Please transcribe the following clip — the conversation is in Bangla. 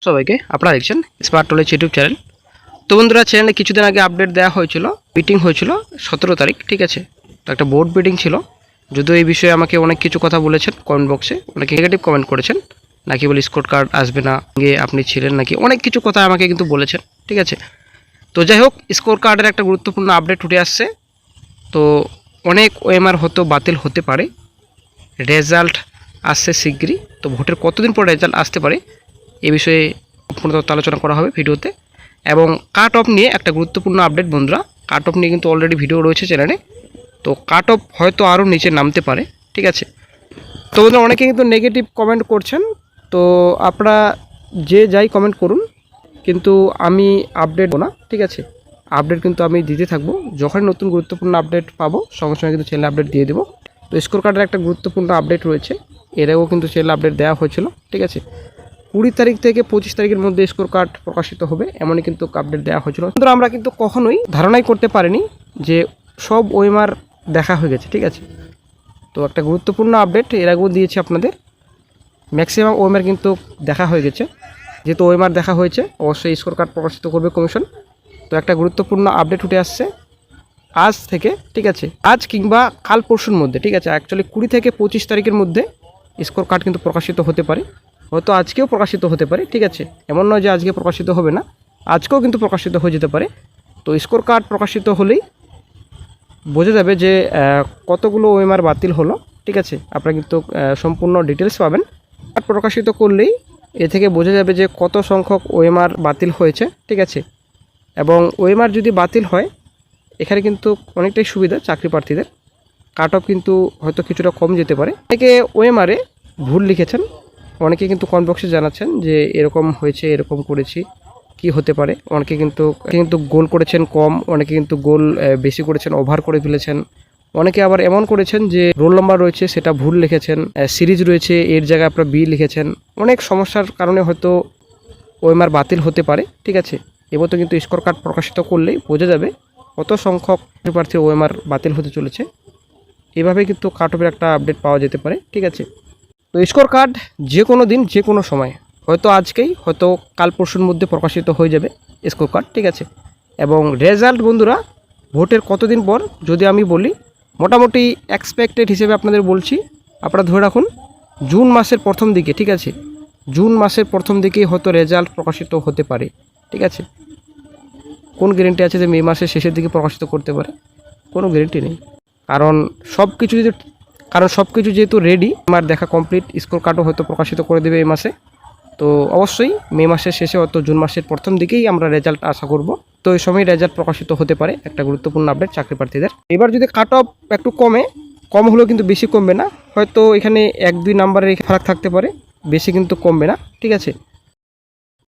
সবাইকে আপনারা দেখছেন স্মার্ট নলেজ ইউটিউব চ্যানেল। তো বন্ধুরা, চ্যানেলে কিছুদিন আগে আপডেট দেওয়া হয়েছিল, মিটিং হয়েছিল 17 তারিখ, ঠিক আছে। তো একটা বোর্ড মিটিং ছিল, যদিও এই বিষয়ে আমাকে অনেক কিছু কথা বলেছেন কমেন্ট বক্সে, অনেকে নেগেটিভ কমেন্ট করেছেন, নাকি বলে স্কোর কার্ড আসবে না, আপনি ছিলেন নাকি, অনেক কিছু কথা আমাকে কিন্তু বলেছেন, ঠিক আছে। তো যাই হোক, স্কোর কার্ডের একটা গুরুত্বপূর্ণ আপডেট উঠে আসছে। তো অনেক ওএমআর হয়তো বাতিল হতে পারে, রেজাল্ট আসছে শিগগিরই। তো ভোটের কতদিন পর রেজাল্ট আসতে পারে এ বিষয়ে সম্পূর্ণ তথ্য আলোচনা করা হবে ভিডিওতে, এবং কাট অফ নিয়ে একটা গুরুত্বপূর্ণ আপডেট বন্ধুরা। কাট অফ নিয়ে কিন্তু অলরেডি ভিডিও রয়েছে চ্যানেলে, তো কাট অফ হয়তো আরও নিচে নামতে পারে, ঠিক আছে। তো বন্ধুরা, অনেকে কিন্তু নেগেটিভ কমেন্ট করছেন, তো আপনারা যে যাই কমেন্ট করুন, কিন্তু আমি আপডেট না, ঠিক আছে। আপডেট কিন্তু আমি দিতে থাকবো, যখনই নতুন গুরুত্বপূর্ণ আপডেট পাবো সঙ্গে সঙ্গে কিন্তু চ্যানেলে আপডেট দিয়ে দেবো। তো স্কোর কার্ডের একটা গুরুত্বপূর্ণ আপডেট রয়েছে, এর আগেও কিন্তু চ্যানেলে আপডেট দেওয়া হয়েছিল, ঠিক আছে। 20 তারিখ থেকে 25 তারিখের মধ্যে স্কোর কার্ড প্রকাশিত হবে, এমনই কিন্তু আপডেট দেওয়া হয়েছিল। কিন্তু আমরা কিন্তু কখনোই ধারণাই করতে পারিনি যে সব ওএমআর দেখা হয়ে গেছে, ঠিক আছে। তো একটা গুরুত্বপূর্ণ আপডেট এর আগেও দিয়েছি আপনাদের, ম্যাক্সিমাম ওএমআর কিন্তু দেখা হয়ে গেছে। যেহেতু ওএমআর দেখা হয়েছে, অবশ্যই স্কোর কার্ড প্রকাশিত করবে কমিশন। তো একটা গুরুত্বপূর্ণ আপডেট উঠে আসছে আজ থেকে, ঠিক আছে। আজ কিংবা কাল পরশুর মধ্যে, ঠিক আছে। অ্যাকচুয়ালি 20 থেকে 25 তারিখের মধ্যে স্কোর কার্ড কিন্তু প্রকাশিত হতে পারে, হয়তো আজকেও প্রকাশিত হতে পারে, ঠিক আছে। এমন নয় যে আজকে প্রকাশিত হবে না, আজকেও কিন্তু প্রকাশিত হয়ে যেতে পারে। তো স্কোর কার্ড প্রকাশিত হলেই বোঝা যাবে যে কতগুলো ওএমআর বাতিল হলো, ঠিক আছে। আপনারা কিন্তু সম্পূর্ণ ডিটেলস পাবেন। কার্ড প্রকাশিত করলেই এ থেকে বোঝা যাবে যে কত সংখ্যক ওএমআর বাতিল হয়েছে, ঠিক আছে। এবং ওএমআর যদি বাতিল হয়, এখানে কিন্তু অনেকটাই সুবিধা চাকরি প্রার্থীদের, কাট অফ কিন্তু হয়তো কিছুটা কম যেতে পারে। অনেকে ওএমআরে ভুল লিখেছেন, অনেকে কিন্তু কমেন্ট বক্সে জানাচ্ছেন যে এরকম হয়েছে, এরকম করেছি, কি হতে পারে। অনেকে কিন্তু গোল করেছেন কম, অনেকে কিন্তু গোল বেশি করেছেন, ওভার করে ফেলেছেন। অনেকে আবার এমন করেছেন যে রোল নাম্বার রয়েছে সেটা ভুল লিখেছেন, সিরিজ রয়েছে এর জায়গায় আপনারা বি লিখেছেন। অনেক সমস্যার কারণে হয়তো ওএমআর বাতিল হতে পারে, ঠিক আছে। এবার তো কিন্তু স্কোর কার্ড প্রকাশিত করলেই বোঝা যাবে কত সংখ্যক প্রার্থী ওএমআর বাতিল হতে চলেছে। এভাবে কিন্তু কাট অফের একটা আপডেট পাওয়া যেতে পারে, ঠিক আছে। তো স্কোর কার্ড যে কোনো দিন যে কোনো সময়, হয়তো আজকেই, হয়তো কাল পরশুর মধ্যে প্রকাশিত হয়ে যাবে স্কোর কার্ড, ঠিক আছে। এবং রেজাল্ট বন্ধুরা, ভোটের কতদিন পর যদি আমি বলি, মোটামুটি এক্সপেক্টেড হিসেবে আপনাদের বলছি, আপনারা ধরে রাখুন জুন মাসের প্রথম দিকে, ঠিক আছে। জুন মাসের প্রথম দিকেই হয়তো রেজাল্ট প্রকাশিত হতে পারে, ঠিক আছে। কোন গ্যারেন্টি আছে যে মে মাসের শেষের দিকে প্রকাশিত করতে পারে? কোনো গ্যারেন্টি নেই, কারণ সব কিছু যেহেতু রেডি, আমার দেখা কমপ্লিট, স্কোর কার্ডও হয়তো প্রকাশিত করে দেবে এই মাসে। তো অবশ্যই মে মাসের শেষে হয়তো জুন মাসের প্রথম দিকেই আমরা রেজাল্ট আশা করব। তো এই সময় রেজাল্ট প্রকাশিত হতে পারে, একটা গুরুত্বপূর্ণ আপডেট চাকরি প্রার্থীদের। এবার যদি কাট অফ একটু কম হলেও কিন্তু বেশি কমবে না, হয়তো এখানে 1-2 নাম্বারের ফারাক থাকতে পারে, বেশি কিন্তু কমবে না, ঠিক আছে।